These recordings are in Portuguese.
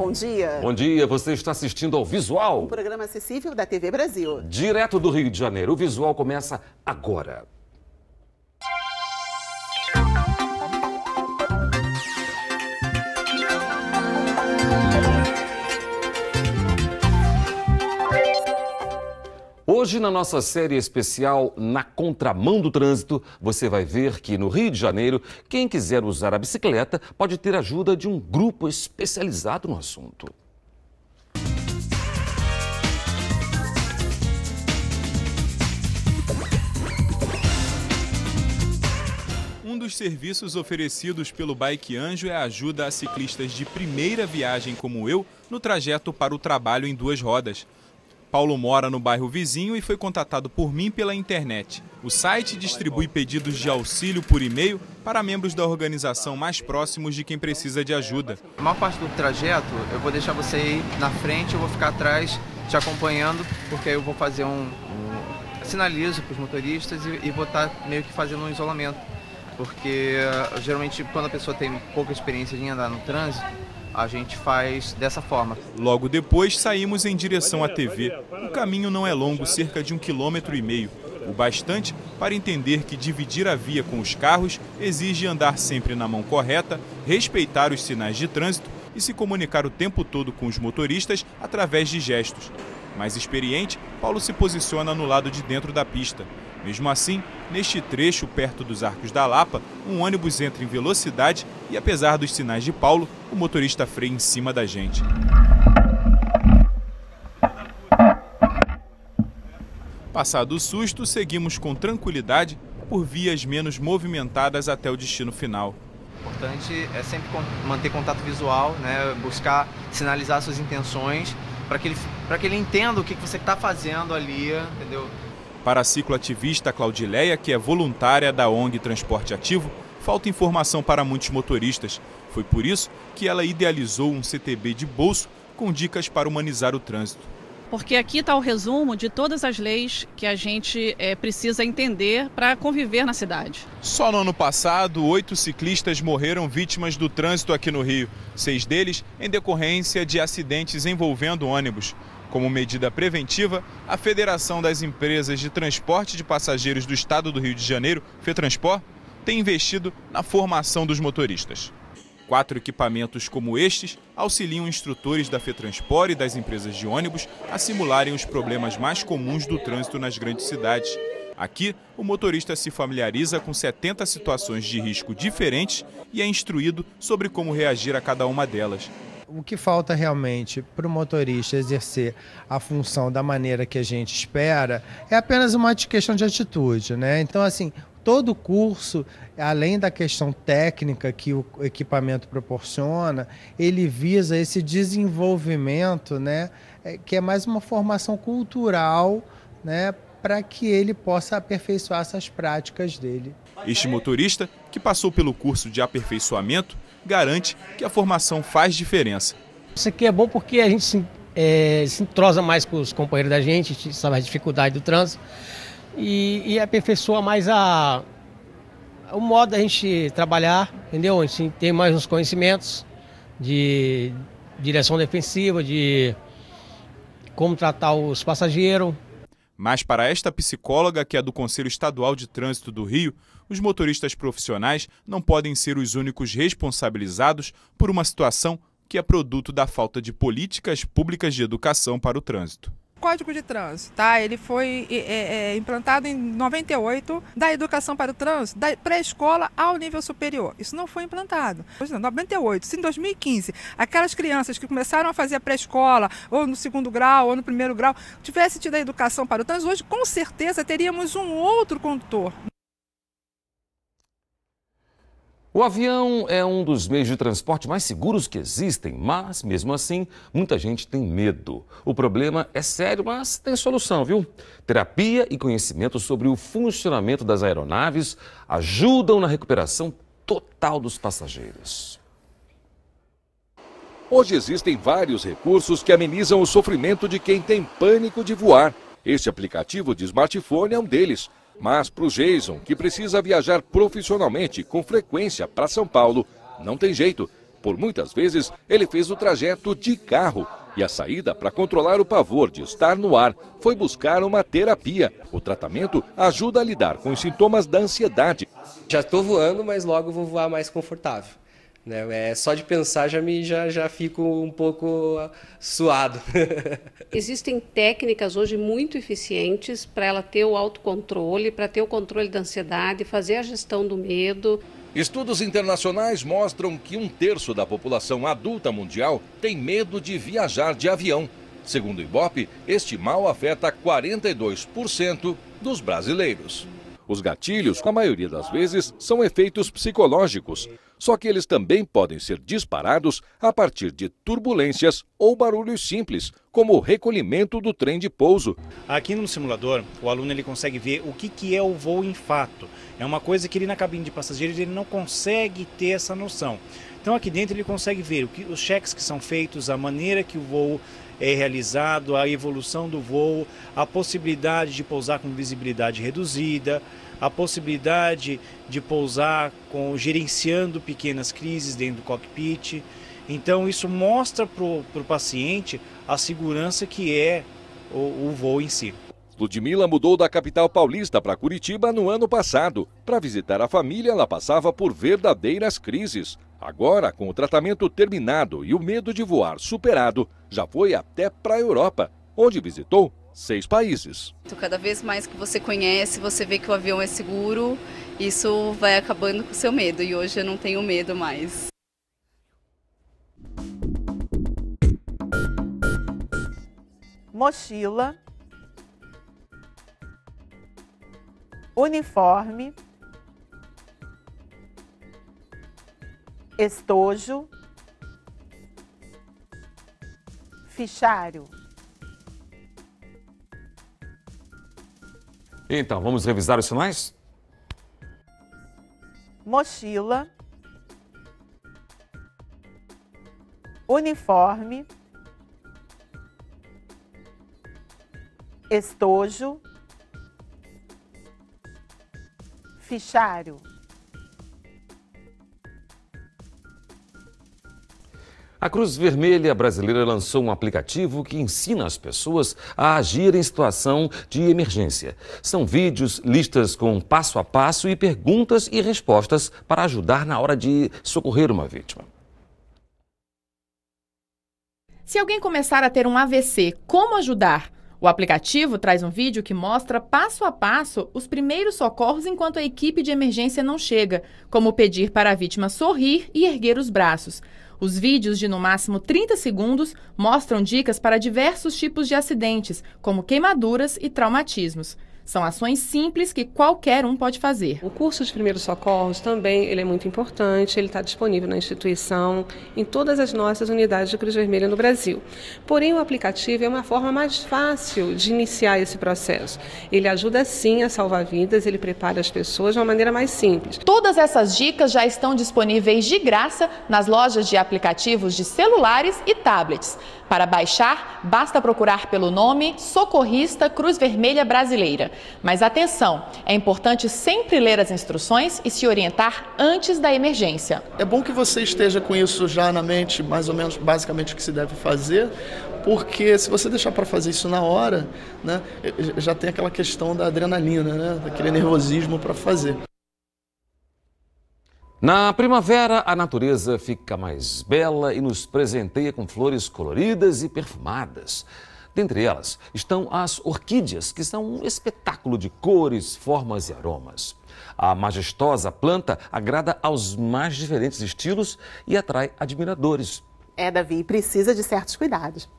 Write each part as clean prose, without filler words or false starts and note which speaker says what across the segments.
Speaker 1: bom dia.
Speaker 2: Bom dia, você está assistindo ao Visual.
Speaker 1: Um programa acessível da TV Brasil.
Speaker 2: Direto do Rio de Janeiro, o Visual começa agora. Hoje, na nossa série especial Na Contramão do Trânsito, você vai ver que no Rio de Janeiro, quem quiser usar a bicicleta pode ter ajuda de um grupo especializado no assunto.
Speaker 3: Um dos serviços oferecidos pelo Bike Anjo é a ajuda a ciclistas de primeira viagem como eu no trajeto para o trabalho em duas rodas. Paulo mora no bairro vizinho e foi contatado por mim pela internet. O site distribui pedidos de auxílio por e-mail para membros da organização mais próximos de quem precisa de ajuda.
Speaker 4: A maior parte do trajeto eu vou deixar você ir na frente, eu vou ficar atrás te acompanhando, porque aí eu vou fazer sinalizo para os motoristas e vou estar meio que fazendo um isolamento. Porque geralmente quando a pessoa tem pouca experiência de andar no trânsito, a gente faz dessa forma.
Speaker 3: Logo depois, saímos em direção à TV. O caminho não é longo, cerca de 1,5 km, o bastante para entender que dividir a via com os carros exige andar sempre na mão correta, respeitar os sinais de trânsito e se comunicar o tempo todo com os motoristas através de gestos. Mais experiente, Paulo se posiciona no lado de dentro da pista. Mesmo assim, neste trecho, perto dos Arcos da Lapa, um ônibus entra em velocidade e, apesar dos sinais de Paulo, o motorista freia em cima da gente. Passado o susto, seguimos com tranquilidade por vias menos movimentadas até o destino final.
Speaker 4: O importante é sempre manter contato visual, né? Buscar sinalizar suas intenções para que ele entenda o que você está fazendo ali, entendeu?
Speaker 3: Para a cicloativista Claudileia, que é voluntária da ONG Transporte Ativo, falta informação para muitos motoristas. Foi por isso que ela idealizou um CTB de bolso com dicas para humanizar o trânsito.
Speaker 5: Porque aqui está o resumo de todas as leis que a gente precisa entender para conviver na cidade.
Speaker 3: Só no ano passado, 8 ciclistas morreram vítimas do trânsito aqui no Rio. 6 deles em decorrência de acidentes envolvendo ônibus. Como medida preventiva, a Federação das Empresas de Transporte de Passageiros do Estado do Rio de Janeiro, FETranspor, tem investido na formação dos motoristas. 4 equipamentos como estes auxiliam instrutores da FETranspor e das empresas de ônibus a simularem os problemas mais comuns do trânsito nas grandes cidades. Aqui, o motorista se familiariza com 70 situações de risco diferentes e é instruído sobre como reagir a cada uma delas.
Speaker 6: O que falta realmente para o motorista exercer a função da maneira que a gente espera é apenas uma questão de atitude, né? Então, assim, todo curso, além da questão técnica que o equipamento proporciona, ele visa esse desenvolvimento, né? Que é mais uma formação cultural, né? Para que ele possa aperfeiçoar essas práticas dele.
Speaker 3: Este motorista, que passou pelo curso de aperfeiçoamento, garante que a formação faz diferença.
Speaker 7: Isso aqui é bom porque a gente se entrosa mais com os companheiros da gente sabe a dificuldade do trânsito e aperfeiçoa mais o modo da gente trabalhar, entendeu? A gente tem mais uns conhecimentos de direção defensiva, de como tratar os passageiros.
Speaker 3: Mas para esta psicóloga, que é do Conselho Estadual de Trânsito do Rio, os motoristas profissionais não podem ser os únicos responsabilizados por uma situação que é produto da falta de políticas públicas de educação para o trânsito.
Speaker 8: Código de Trânsito, tá? Ele foi implantado em 98, da educação para o trânsito, da pré-escola ao nível superior. Isso não foi implantado. Em 98, se em 2015, aquelas crianças que começaram a fazer a pré-escola, ou no segundo grau, ou no primeiro grau, tivessem tido a educação para o trânsito, hoje com certeza teríamos um outro condutor.
Speaker 2: O avião é um dos meios de transporte mais seguros que existem, mas, mesmo assim, muita gente tem medo. O problema é sério, mas tem solução, viu? Terapia e conhecimento sobre o funcionamento das aeronaves ajudam na recuperação total dos passageiros.
Speaker 9: Hoje existem vários recursos que amenizam o sofrimento de quem tem pânico de voar. Este aplicativo de smartphone é um deles. Mas para o Jason, que precisa viajar profissionalmente com frequência para São Paulo, não tem jeito. Por muitas vezes, ele fez o trajeto de carro. E a saída para controlar o pavor de estar no ar foi buscar uma terapia. O tratamento ajuda a lidar com os sintomas da ansiedade.
Speaker 10: Já estou voando, mas logo vou voar mais confortável. Só de pensar já fico um pouco suado.
Speaker 11: Existem técnicas hoje muito eficientes para ela ter o autocontrole, para ter o controle da ansiedade, fazer a gestão do medo.
Speaker 9: Estudos internacionais mostram que 1/3 da população adulta mundial tem medo de viajar de avião. Segundo o Ibope, este mal afeta 42% dos brasileiros. Os gatilhos, na maioria das vezes, são efeitos psicológicos. Só que eles também podem ser disparados a partir de turbulências ou barulhos simples, como o recolhimento do trem de pouso.
Speaker 12: Aqui no simulador, o aluno ele consegue ver o que é o voo em fato. É uma coisa que ele na cabine de passageiros ele não consegue ter essa noção. Então aqui dentro ele consegue ver os cheques que são feitos, a maneira que o voo é realizado, a evolução do voo, a possibilidade de pousar com visibilidade reduzida, a possibilidade de pousar gerenciando pequenas crises dentro do cockpit. Então isso mostra para o paciente a segurança que é o voo em si.
Speaker 9: Ludmila mudou da capital paulista para Curitiba no ano passado. Para visitar a família, ela passava por verdadeiras crises. Agora, com o tratamento terminado e o medo de voar superado, já foi até para a Europa, onde visitou 6 países.
Speaker 13: Cada vez mais que você conhece, você vê que o avião é seguro, isso vai acabando com o seu medo. E hoje eu não tenho medo mais.
Speaker 1: Mochila, uniforme, estojo, fichário.
Speaker 2: Então, vamos revisar os sinais?
Speaker 1: Mochila, uniforme, estojo, fichário.
Speaker 2: A Cruz Vermelha Brasileira lançou um aplicativo que ensina as pessoas a agir em situação de emergência. São vídeos, listas com passo a passo e perguntas e respostas para ajudar na hora de socorrer uma vítima.
Speaker 14: Se alguém começar a ter um AVC, como ajudar? O aplicativo traz um vídeo que mostra passo a passo os primeiros socorros enquanto a equipe de emergência não chega, como pedir para a vítima sorrir e erguer os braços. Os vídeos de no máximo 30 segundos mostram dicas para diversos tipos de acidentes, como queimaduras e traumatismos. São ações simples que qualquer um pode fazer.
Speaker 15: O curso de primeiros socorros também ele é muito importante, ele está disponível na instituição, em todas as nossas unidades de Cruz Vermelha no Brasil. Porém, o aplicativo é uma forma mais fácil de iniciar esse processo. Ele ajuda sim a salvar vidas, ele prepara as pessoas de uma maneira mais simples.
Speaker 14: Todas essas dicas já estão disponíveis de graça nas lojas de aplicativos de celulares e tablets. Para baixar, basta procurar pelo nome Socorrista Cruz Vermelha Brasileira. Mas atenção, é importante sempre ler as instruções e se orientar antes da emergência.
Speaker 16: É bom que você esteja com isso já na mente, mais ou menos, basicamente o que se deve fazer, porque se você deixar para fazer isso na hora, né, já tem aquela questão da adrenalina, né, daquele nervosismo para fazer.
Speaker 2: Na primavera, a natureza fica mais bela e nos presenteia com flores coloridas e perfumadas. Dentre elas estão as orquídeas, que são um espetáculo de cores, formas e aromas. A majestosa planta agrada aos mais diferentes estilos e atrai admiradores.
Speaker 1: Davi, precisa de certos cuidados.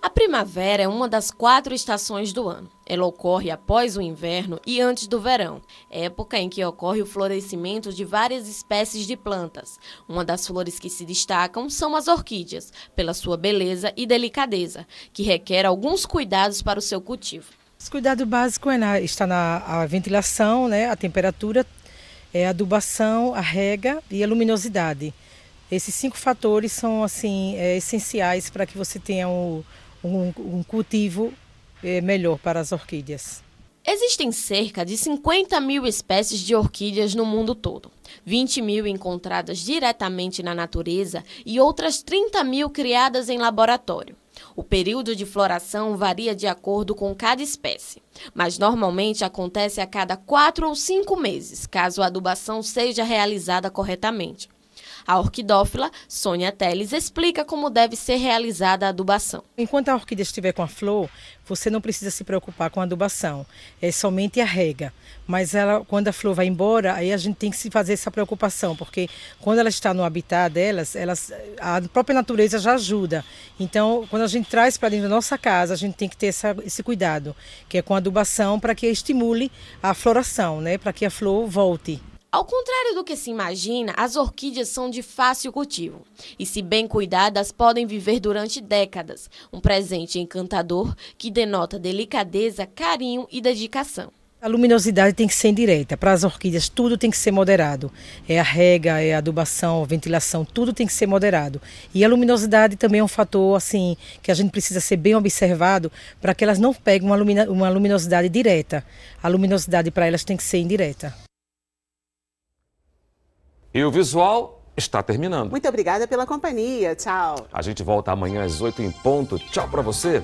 Speaker 17: A primavera é uma das 4 estações do ano. Ela ocorre após o inverno e antes do verão, época em que ocorre o florescimento de várias espécies de plantas. Uma das flores que se destacam são as orquídeas, pela sua beleza e delicadeza, que requer alguns cuidados para o seu cultivo.
Speaker 18: O cuidado básico está na ventilação, né, a temperatura, a adubação, a rega e a luminosidade. Esses 5 fatores são assim, essenciais para que você tenha um cultivo melhor para as orquídeas.
Speaker 17: Existem cerca de 50 mil espécies de orquídeas no mundo todo, 20 mil encontradas diretamente na natureza e outras 30 mil criadas em laboratório. O período de floração varia de acordo com cada espécie, mas normalmente acontece a cada 4 ou 5 meses, caso a adubação seja realizada corretamente. A orquidófila Sônia Teles explica como deve ser realizada a adubação.
Speaker 18: Enquanto a orquídea estiver com a flor, você não precisa se preocupar com a adubação, é somente a rega. Mas quando a flor vai embora, aí a gente tem que se fazer essa preocupação, porque quando ela está no habitat delas, a própria natureza já ajuda. Então, quando a gente traz para dentro da nossa casa, a gente tem que ter esse cuidado, que é com a adubação para que estimule a floração, né? Para que a flor volte.
Speaker 17: Ao contrário do que se imagina, as orquídeas são de fácil cultivo e, se bem cuidadas, podem viver durante décadas. Um presente encantador que denota delicadeza, carinho e dedicação.
Speaker 18: A luminosidade tem que ser indireta. Para as orquídeas, tudo tem que ser moderado. É a rega, é a adubação, a ventilação, tudo tem que ser moderado. E a luminosidade também é um fator assim, que a gente precisa ser bem observado para que elas não peguem uma luminosidade direta. A luminosidade para elas tem que ser indireta.
Speaker 2: E o visual está terminando.
Speaker 1: Muito obrigada pela companhia. Tchau.
Speaker 2: A gente volta amanhã às 8 em ponto. Tchau para você.